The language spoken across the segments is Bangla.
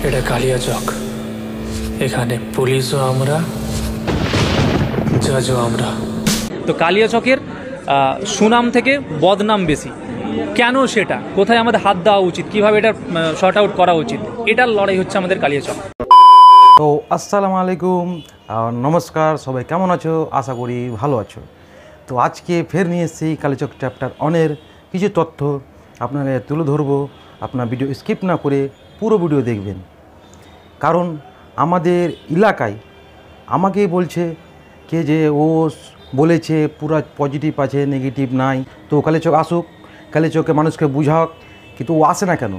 এটা কালিয়াচক। এখানে পুলিশও আমরা, জাজও আমরা। তো কালিয়াচকের সুনাম থেকে বদনাম বেশি। কেন সেটা, কোথায় আমাদের হাত দেওয়া উচিত, কিভাবে এটা শর্ট আউট করা উচিত, এটার লড়াই হচ্ছে আমাদের কালিয়াচক। তো আসসালামু আলাইকুম, নমস্কার, সবাই কেমন আছো? আশা করি ভালো আছো। তো আজকে ফের নিয়ে এসেছি কালিয়াচক চ্যাপ্টার অনের কিছু তথ্য আপনাকে তুলে ধরবো। আপনার ভিডিও স্কিপ না করে পুরো ভিডিও দেখবেন, কারণ আমাদের এলাকায় আমাকে বলছে কে যে ও বলেছে পুরো পজিটিভ আছে, নেগেটিভ নাই। তো কালিয়াচক আসুক, কালিয়াচকে মানুষকে বুঝাক, কিন্তু ও আসে না কেন?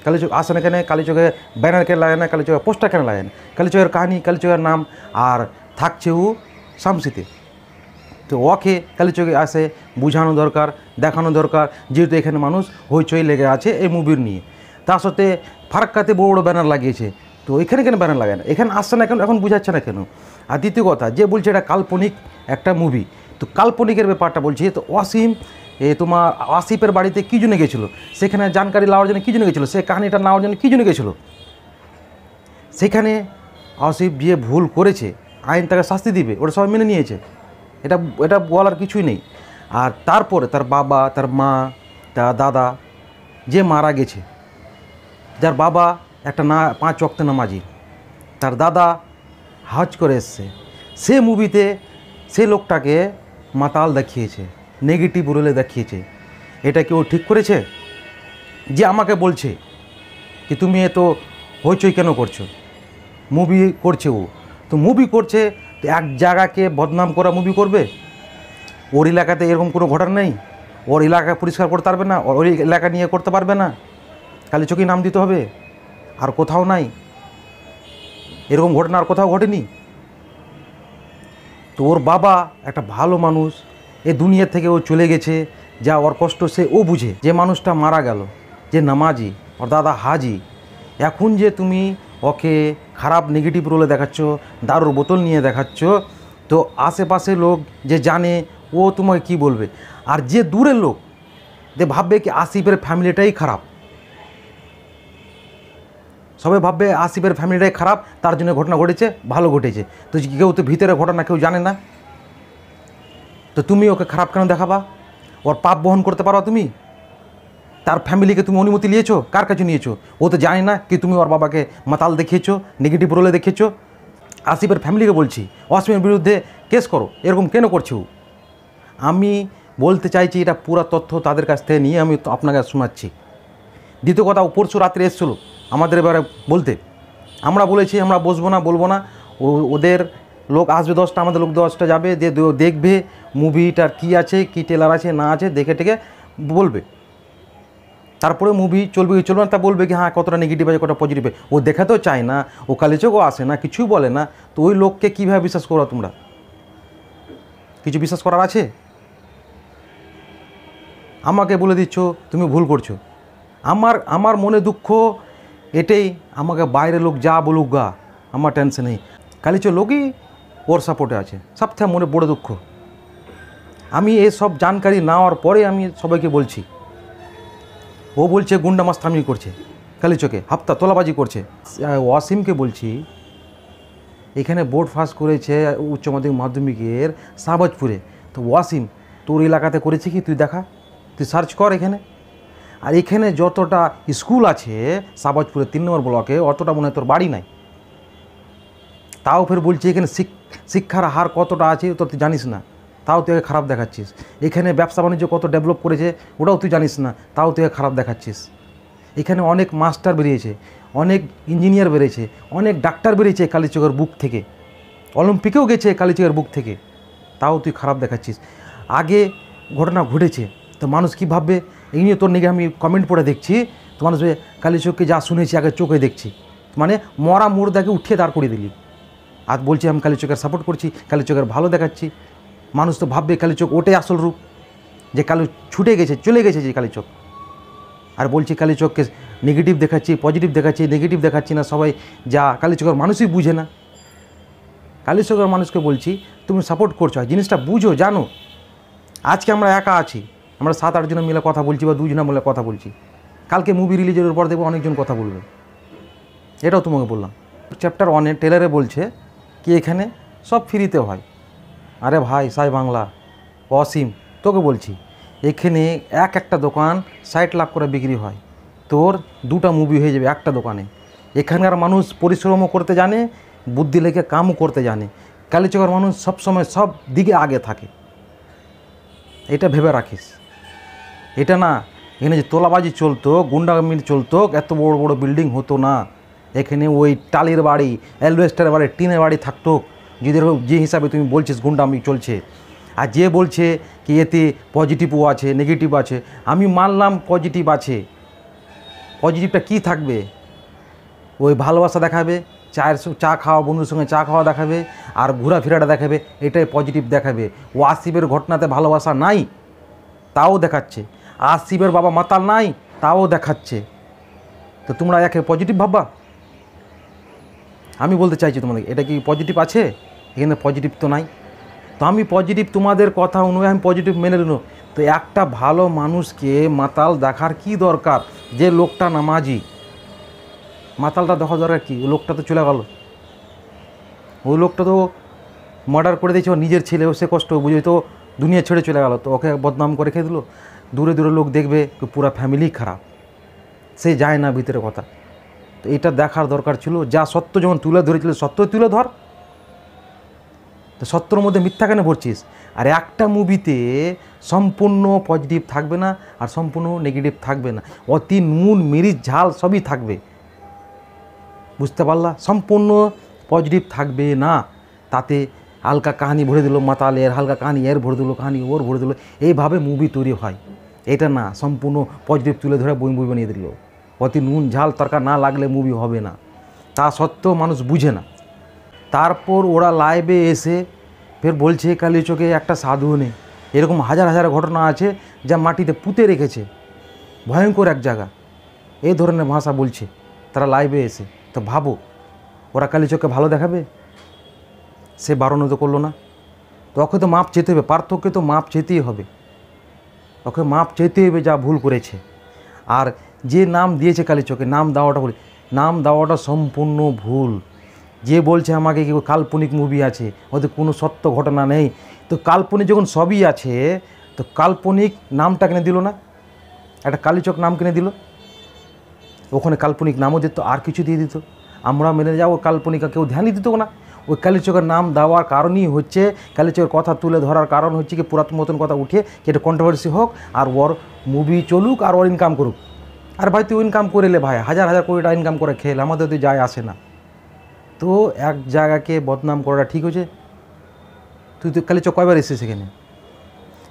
কালিয়াচক আসে না কেন? কালিয়াচকে ব্যানার কেন লাগে না? কালিয়াচকে পোস্টার কেন লাগে না? কালিয়াচকের কাহিনি, কালিয়াচকের নাম, আর থাকছে ও শামসিতে। তো ওকে কালিয়াচকে আসে বুঝানো দরকার, দেখানো দরকার, যেহেতু এখানে মানুষ হইচই লেগে আছে এই মুভির নিয়ে। তার সাথে ফারাক্কাতে বড় বড় ব্যানার লাগিয়েছে, তো এখানে কেন ব্যানার লাগে না? এখানে আসছে না কেন? এখন বুঝাচ্ছে না কেন? আর দ্বিতীয় কথা, যে বলছে এটা কাল্পনিক একটা মুভি, তো কাল্পনিকের ব্যাপারটা বলছি। তো অসীম তোমার আসিফের বাড়িতে কী জন্য গেছিলো? সেখানে জানকারি নেওয়ার জন্য কী জন্য গেছিলো? সে কাহিনিটা নেওয়ার জন্য কী জন্য গেছিলো? সেখানে আসিফ যে ভুল করেছে, আইন তাকে শাস্তি দিবে, ওটা সবাই মেনে নিয়েছে, এটা এটা বলার কিছুই নেই। আর তারপরে তার বাবা, তার মা, তার দাদা যে মারা গেছে, যার বাবা একটা 5 ওয়াক্ত নামাজি, তার দাদা হজ করে এসছে, সে মুভিতে সে লোকটাকে মাতাল দেখিয়েছে, নেগেটিভ রোলে দেখিয়েছে। এটা কেউ ঠিক করেছে? যে আমাকে বলছে কি তুমি এত হইচই কেন করছো? মুভি করছে ও, তো মুভি করছে, তো এক জায়গাকে বদনাম করা মুভি করবে? ওর এলাকাতে এরকম কোনো ঘটনা নেই? ওর এলাকা পরিষ্কার করতে পারবে না? ওর এলাকা নিয়ে করতে পারবে না? কালিয়াচকেই নাম দিতে হবে? আর কোথাও নাই এরকম ঘটনা, আর কোথাও ঘটেনি। তো ওর বাবা একটা ভালো মানুষ, এই দুনিয়া থেকে ও চলে গেছে, যা ওর কষ্ট সে ও বুঝে। যে মানুষটা মারা গেল, যে নামাজি, ওর দাদা হাজি, এখন যে তুমি ওকে খারাপ নেগেটিভ রোলে দেখাচ্ছ, দারুর বোতল নিয়ে দেখাচ্ছ, তো আশেপাশে লোক যে জানে ও তোমাকে কি বলবে? আর যে দূরের লোক যে ভাববে কি আসিফের ফ্যামিলিটাই খারাপ, সবাই ভাববে আসিফের ফ্যামিলিটাই খারাপ, তার জন্য ঘটনা ঘটেছে, ভালো ঘটেছে। তো কেউ তো ভিতরে ঘটনা কেউ জানে না, তো তুমি ওকে খারাপ কেন দেখাবা? ওর পাপ বহন করতে পারো তুমি? তার ফ্যামিলিকে তুমি অনুমতি নিয়েছো? কার কাছে নিয়েছো? ও তো জানে না কি তুমি ওর বাবাকে মাতাল দেখিয়েছো, নেগেটিভ রোলে দেখিয়েছো। আসিফের ফ্যামিলিকে বলছি, অসীমের বিরুদ্ধে কেস করো, এরকম কেন করছো? আমি বলতে চাইছি এটা পুরো তথ্য তাদের কাছ থেকে নিয়ে আমি আপনাকে শোনাচ্ছি। দ্বিতীয় কথা, পরশু রাত্রে এসেছিলো আমাদের এবারে বলতে, আমরা বলেছি আমরা বসবো না, বলবো না, ওদের লোক আসবে 10টা, আমাদের লোক 10টা যাবে, দিয়ে দেখবে মুভিটার কী আছে, কী টেলার আছে না আছে, দেখে টেকে বলবে। তারপরে মুভি চলবে কি চলবে না তা বলবে কি হ্যাঁ কতটা নেগেটিভ আছে, কতটা পজিটিভ। ও দেখাতেও চায় না, ও কালিয়াচকও আসে না, কিছুই বলে না। তো ওই লোককে কীভাবে বিশ্বাস করো তোমরা? কিছু বিশ্বাস করার আছে? আমাকে বলে দিচ্ছ তুমি ভুল করছো। আমার মনে দুঃখ এটাই, আমাকে বাইরের লোক যা বলুক গা, আমার টেনশন নেই, কালিয়াচক লোকই ওর সাপোর্টে আছে। সবথেকে মনে বড় দুঃখ, আমি এসব জানকারি নেওয়ার পরে আমি সবাইকে বলছি, ও বলছে গুন্ডা মাস্তানি করছে, কালিয়াচকে হাপ্তা তোলাবাজি করছে। ওয়াসিমকে বলছি, এখানে বোর্ড পাস করেছে উচ্চ মাধ্যমিকের শাহবাজপুরে, তো ওয়াসিম তোর এলাকাতে করেছে কি তুই দেখা, তুই সার্চ কর এখানে। আর এখানে যতটা স্কুল আছে শাহবাজপুরে 3 নম্বর ব্লকে, অতটা মনে হয় তোর বাড়ি নাই। তাও ফের বলছি এখানে শিক্ষার হার কতটা আছে তো তুই জানিস না, তাও তুই খারাপ দেখাচ্ছিস। এখানে ব্যবসা বাণিজ্য কত ডেভেলপ করেছে ওটাও তুই জানিস না, তাও তুই খারাপ দেখাচ্ছিস। এখানে অনেক মাস্টার বেরিয়েছে, অনেক ইঞ্জিনিয়ার বেরিয়েছে, অনেক ডাক্তার বেরিয়েছে কালিয়াচকের বুক থেকে, অলিম্পিকেও গেছে কালিয়াচকের বুক থেকে, তাও তুই খারাপ দেখাচ্ছিস। আগে ঘটনা ঘটেছে, তো মানুষ কী ভাববে এই নিয়ে তোর নিয়ে আমি কমেন্ট পড়ে দেখছি, তো মানুষ কালিয়াচককে যা শুনেছি আগে চোখে দেখছি, মানে মরা মুর্দাকে উঠিয়ে দাঁড় করিয়ে দিলি। আর বলছি আমি কালিয়াচকের সাপোর্ট করছি, কালিয়াচকের ভালো দেখাচ্ছি। মানুষ তো ভাববে কালিয়াচক ওটাই আসল রূপ, যে কালো ছুটে গেছে, চলে গেছে যে কালিয়াচক। আর বলছি কালিয়াচককে নেগেটিভ দেখাচ্ছি, পজিটিভ দেখাচ্ছি, নেগেটিভ দেখাচ্ছি না, সবাই যা কালিয়াচকের মানুষই বুঝে না। কালিয়াচকের মানুষকে বলছি তুমি সাপোর্ট করছো, জিনিসটা বুঝো, জানো। আজকে আমরা একা আছি, আমরা 7-8 জন মিলে কথা বলছি বা 2 জন মিলে কথা বলছি, কালকে মুভি রিলিজের পর দেখবো অনেকজন কথা বলবে। এটাও তোমাকে বললাম। চ্যাপ্টার 1-এ টেলারে বলছে কি এখানে সব ফ্রিতে হয়। আরে ভাই সাই বাংলা অসীম, তোকে বলছি এখানে একটা দোকান 60 লাখ করে বিক্রি হয়, তোর 2টা মুভি হয়ে যাবে একটা দোকানে। এখানকার মানুষ পরিশ্রমও করতে জানে, বুদ্ধি লেগে কামও করতে জানে। কালীচকের মানুষ সবসময় সব দিকে আগে থাকে, এটা ভেবে রাখিস। এটা না এখানে যে তোলাবাজি চলতো, গুন্ডামি চলতো, এত বড় বড় বিল্ডিং হতো না। এখানে ওই টালির বাড়ি, অ্যালবেস্টার বাড়ি, টিনের বাড়ি থাকতো। যদি যে হিসাবে তুমি বলছিস গুন্ডামি চলছে, আর যে বলছে কি এতে পজিটিভও আছে নেগেটিভ আছে, আমি মানলাম পজিটিভ আছে। পজিটিভটা কি থাকবে? ওই ভালোবাসা দেখাবে, চা খাওয়া, বন্ধুর সঙ্গে চা খাওয়া দেখাবে, আর ঘোরাফেরাটা দেখাবে, এটাই পজিটিভ দেখাবে। ও আসিফের ঘটনাতে ভালোবাসা নাই তাও দেখাচ্ছে, আসিফের বাবা মাতাল নাই তাও দেখাচ্ছে। তো তোমরা একে পজিটিভ ভাববা? আমি বলতে চাইছি তোমাদের, এটা কি পজিটিভ আছে? এখানে পজিটিভ তো নাই। তো আমি পজিটিভ, তোমাদের কথা অনুযায়ী আমি পজিটিভ মেনে নিল। তো একটা ভালো মানুষকে মাতাল দেখার কি দরকার? যে লোকটা নামাজি, মাতালটা দেখা দরকার কি? ওই লোকটা তো চলে গেল, ওই লোকটা তো মার্ডার করে দিয়েছে, নিজের ছেলে, সে কষ্ট বুঝে তো দুনিয়া ছেড়ে চলে গেল, তো ওকে বদনাম করে খেয়ে দিল। দূরে দূরে লোক দেখবে পুরো ফ্যামিলি খারাপ, সে যায় না ভিতরে কথা। তো এটা দেখার দরকার ছিল। যা সত্য যখন তুলে ধরেছিল সত্যই তুলে ধর, তো সত্যর মধ্যে মিথ্যা কেন ভরছিস? আর একটা মুভিতে সম্পূর্ণ পজিটিভ থাকবে না আর সম্পূর্ণ নেগেটিভ থাকবে না, অতি নুন মিরিচ ঝাল সবই থাকবে, বুঝতে পারলা? সম্পূর্ণ পজিটিভ থাকবে না। তাতে হালকা কাহিনি ভরে দিল মাতালের, হালকা কাহিনি এর ভরে দিল, কাহিনি ওর ভরে দিল, এইভাবে মুভি তৈরি হয়। এটা না, সম্পূর্ণ পজিটিভ তুলে ধরে মুভি বানিয়ে দিল। অতি নুন ঝাল তরকার না লাগলে মুভি হবে না। তা সত্ত্বেও মানুষ বুঝে না। তারপর ওরা লাইভে এসে ফের বলছে কালীচকে একটা সাধু নেই। এরকম হাজার হাজার ঘটনা আছে যা মাটিতে পুঁতে রেখেছে, ভয়ঙ্কর এক জায়গা, এই ধরনের ভাষা বলছে তারা লাইভে এসে। তো ভাবো ওরা কালীচককে ভালো দেখাবে? সে বারণও তো করলো না। তো ওকে তো মাপ চেতে হবে, পার্থক্যে তো মাপ চেতেই হবে, ওকে মাপ চেতে হবে যা ভুল করেছে। আর যে নাম দিয়েছে কালীচকে, নাম দেওয়াটা বলি, নাম দেওয়াটা সম্পূর্ণ ভুল। যে বলছে আমাকে কি কাল্পনিক মুভি আছে, ওদের কোনো সত্য ঘটনা নেই, তো কাল্পনিক যখন সবই আছে তো কাল্পনিক নামটা কিনে দিল না? একটা কালীচক নাম কিনে দিল, ওখানে কাল্পনিক নামও দিত, আর কিছু দিয়ে দিত, আমরা মেনে যাও। কাল্পনিকা কেউ ধ্যানই দিত না। ওই কালীচকের নাম দেওয়ার কারণই হচ্ছে, কালীচকের কথা তুলে ধরার কারণ হচ্ছে কি পুরাতন মতন কথা উঠে কি এটা কন্ট্রোভার্সি হোক, আর ওর মুভি চলুক আর ওর ইনকাম করুক। আর ভাই তুই ইনকাম করেলে ভাই হাজার হাজার কোটি টাকা ইনকাম করে খেলে, আমাদের তো যায় আসে না। তো এক জায়গাকে বদনাম করাটা ঠিক হয়েছে? তুই তো কালীচক কয়বার এসেছিস সেখানে?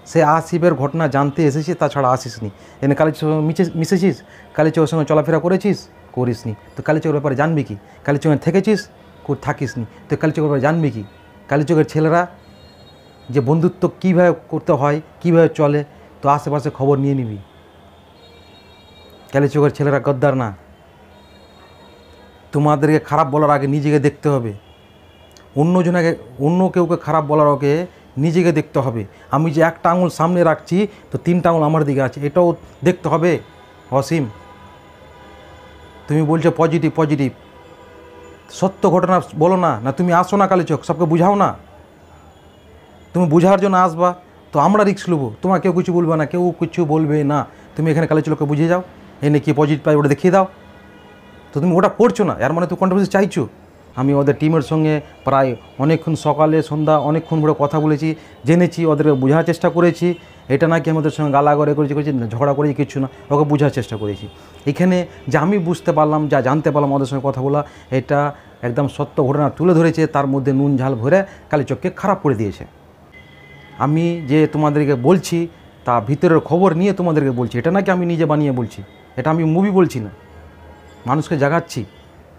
সে আসিফের ঘটনা জানতে এসেছিস, তাছাড়া আসিস নি। এনে কালীচক মিশেছিস, কালীচকের সঙ্গে চলাফেরা করেছিস, করিস নি। তো কালীচকের ব্যাপারে জানবি কি? কালীচকে থেকেছিস, থাকিস নি, তো কালীচকের ব্যাপারে জানবি কি? কালীচকের ছেলেরা যে বন্ধুত্ব কীভাবে করতে হয়, কীভাবে চলে, তো আশেপাশে খবর নিয়ে নিবি। কালীচকের ছেলেরা গদ্দার না। তোমাদেরকে খারাপ বলার আগে নিজেকে দেখতে হবে, অন্য কেউকে খারাপ বলার আগে নিজেকে দেখতে হবে। আমি যে একটা আঙুল সামনে রাখছি তো 3টা আঙুল আমার দিকে আছে, এটাও দেখতে হবে। অসীম তুমি বলছো পজিটিভ পজিটিভ, সত্য ঘটনা বলো না। না তুমি আসো না কালীচক, সবকে বুঝাও না। তুমি বুঝার জন্য আসবা তো আমরা রিস্ক নেবো, তোমার কেউ কিছু বলবে না, কেউ কিছু বলবে না। তুমি এখানে কালীচককে বুঝিয়ে যাও, এনে কি পজিটিভ পাই ওটা দেখিয়ে দাও। তো তুমি ওটা করছো না, এর মানে তুমি কন্ট্রোভার্সি চাইছো। আমি ওদের টিমের সঙ্গে প্রায় অনেকক্ষণ সকালে সন্ধ্যা অনেকক্ষণ ধরে কথা বলেছি, জেনেছি, ওদেরকে বোঝার চেষ্টা করেছি। এটা নাকি আমাদের সঙ্গে গালাগড়ে করেছি ঝগড়া করেছি, কিছু না, ওকে বোঝার চেষ্টা করেছি। এখানে যা আমি বুঝতে পারলাম, যা জানতে পারলাম ওদের সঙ্গে কথা বলা, এটা একদম সত্য ঘটনা তুলে ধরেছে, তার মধ্যে নুন ঝাল ভরে কালীচককে খারাপ করে দিয়েছে। আমি যে তোমাদেরকে বলছি তা ভিতরের খবর নিয়ে তোমাদেরকে বলছি, এটা নাকি আমি নিজে বানিয়ে বলছি, এটা আমি মুভি বলছি না, মানুষকে জাগাচ্ছি,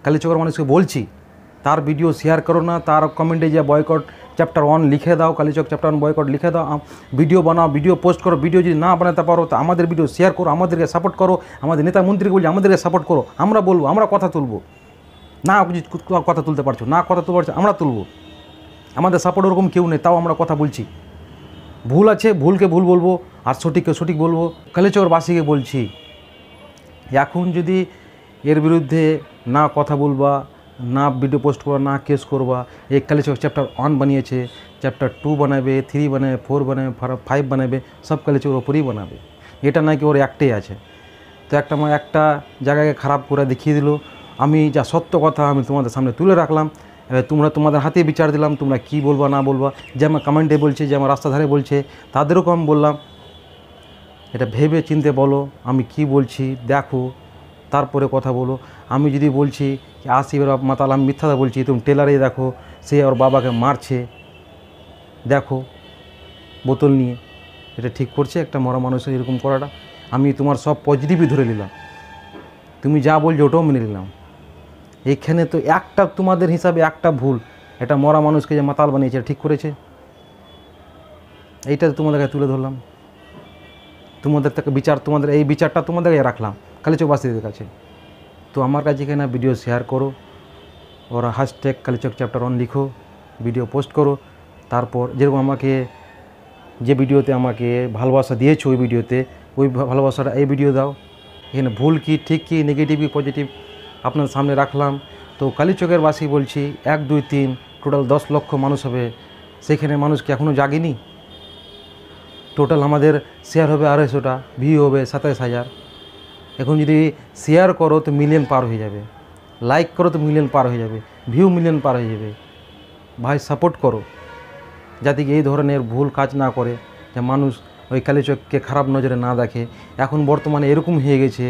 কালীচকের মানুষকে বলছি। তার ভিডিও শেয়ার করো না, তার কমেন্টে যে বয়কট চ্যাপ্টার 1 লিখে দাও, কালীচক চ্যাপ্টার 1 বয়কট লিখে দাও, ভিডিও বানাও, ভিডিও পোস্ট করো। ভিডিও যদি না বানাতে পারো তো আমাদের ভিডিও শেয়ার করো, আমাদেরকে সাপোর্ট করো। আমাদের নেতা মন্ত্রীকে বলছি আমাদেরকে সাপোর্ট করো, আমরা বলবো, আমরা কথা তুলবো। না কথা তুলতে পারছো না, কথা তুলতে পারছো, আমরা তুলবো। আমাদের সাপোর্ট ওরকম কেউ নেই, তাও আমরা কথা বলছি। ভুল আছে ভুলকে ভুল বলবো, আর সঠিককে সঠিক বলবো। কালীচকের বাসীকে বলছি, এখন যদি এর বিরুদ্ধে না কথা বলবা, না ভিডিও পোস্ট করবা, না কেস করবা। এই কালীচক চ্যাপ্টার 1 বানিয়েছে, চ্যাপ্টার 2 বানাবে, 3 বানাবে, 4 বানাবে, 5 বানাবে, সব কালীচকের ওপরেই বানাবে। এটা নাকি ওর একটাই আছে। তো একটা জায়গাকে খারাপ করে দেখিয়ে দিল। আমি যা সত্য কথা আমি তোমাদের সামনে তুলে রাখলাম। এবার তোমাদের হাতে বিচার দিলাম, তোমরা কি বলবা না বলবা। যে আমার কমেন্টে বলছে, যে আমার রাস্তা ধারে বলছে, তাদেরকেও আমি বললাম এটা ভেবে চিনতে বলো আমি কি বলছি, দেখো তারপরে কথা বলো। আমি যদি বলছি আসিফের মাতাল, আমি মিথ্যাটা বলছি, তুমি টেলারে দেখো সে ওর বাবাকে মারছে, দেখো বোতল নিয়ে। এটা ঠিক করছে একটা মরা মানুষের এরকম করাটা? আমি তোমার সব পজিটিভই ধরে নিলাম, তুমি যা বলছো ওটাও মেনে নিলাম। এইখানে তো একটা তোমাদের হিসাবে একটা ভুল, এটা মরা মানুষকে যে মাতাল বানিয়েছে ঠিক করেছে, এইটা তোমাদের কাছে তুলে ধরলাম। তোমাদের থেকে বিচার, তোমাদের এই বিচারটা তোমাদের কাছে রাখলাম কালীচকবাসীদের কাছে। তো আমার কাছে এখানে ভিডিও শেয়ার করো, ওরা হ্যাশট্যাগ কালীচক চ্যাপ্টার 1 লিখো, ভিডিও পোস্ট করো। তারপর যেরকম আমাকে যে ভিডিওতে আমাকে ভালোবাসা দিয়েছো ওই ভিডিওতে, ওই ভালোবাসাটা এই ভিডিও দাও। এখানে ভুল কি ঠিক কি নেগেটিভ কি পজিটিভ আপনার সামনে রাখলাম। তো কালীচকের বাসী বলছি 1 2 3 টোটাল 10 লক্ষ মানুষ হবে, সেখানে মানুষকে এখনও জাগেনি। টোটাল আমাদের শেয়ার হবে 250টা, ভিউ হবে 27,000। এখন যদি শেয়ার করো তো মিলিয়ন পার হয়ে যাবে, লাইক করো তো মিলিয়ন পার হয়ে যাবে, ভিউ মিলিয়ন পার হয়ে যাবে। ভাই সাপোর্ট করো যাতে কি এই ধরনের ভুল কাজ না করে, যে মানুষ ওই কালীচককে খারাপ নজরে না দেখে। এখন বর্তমানে এরকম হয়ে গেছে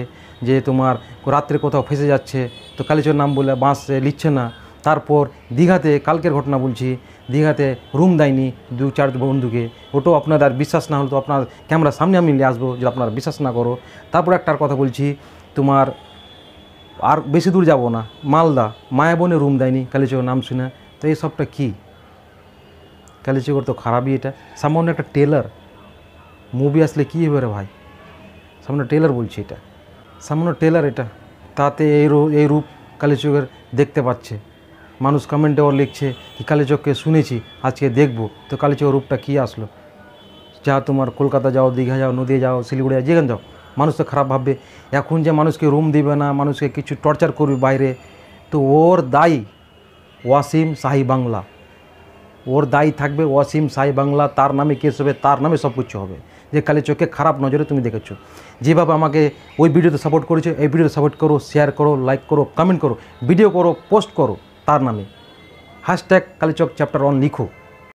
যে তোমার রাত্রে কোথাও ফেসে যাচ্ছে তো কালীচক নাম বলে বাঁশ লিখছে না। তারপর দীঘাতে কালকের ঘটনা বলছি, দীঘাতে রুম দেয়নি 2-4 বন্ধুকে, ওটাও আপনাদের বিশ্বাস না হলে তো আপনার ক্যামেরার সামনে আমি নিয়ে আসবো যে আপনারা বিশ্বাস না করো। তারপর একটার কথা বলছি, তোমার আর বেশি দূর যাব না, মালদা মায়াবনে রুম দেয়নি কালীচকের নাম শুনে। তো এই সবটা কী? কালীচকের তো খারাপই এটা। সামান্য একটা টেলার মুভি আসলে কী হবে রে ভাই, সামান্য টেলার বলছি, এটা সামান্য টেলার, এটা তাতে এই রূপ কালীচকের দেখতে পাচ্ছে। মানুষ কমেন্টে ওর লিখছে কি কালীচককে শুনেছি আজকে দেখবো, তো কালীচকের রূপটা কী আসলো? যা তোমার কলকাতা যাও, দীঘা যাও, নদী যাও, শিলিগুড়ি যাও, যেখানে যাও, মানুষ তো খারাপ ভাববে। এখন যে মানুষকে রুম দিবে না, মানুষকে কিছু টর্চার করবে বাইরে, তো ওর দায়ী ওয়াসিম শাহী বাংলা, ওর দায়ী থাকবে ওয়াসিম শাহী বাংলা। তার নামে কেস হবে, তার নামে সব কিছু হবে যে কালীচককে খারাপ নজরে তুমি দেখেছো। যেভাবে আমাকে ওই ভিডিওতে সাপোর্ট করেছো, এই ভিডিওতে সাপোর্ট করো, শেয়ার করো, লাইক করো, কমেন্ট করো, ভিডিও করো, পোস্ট করো, তার নামে হ্যাশট্যাগ কালীচক চ্যাপ্টার 1 লিখো।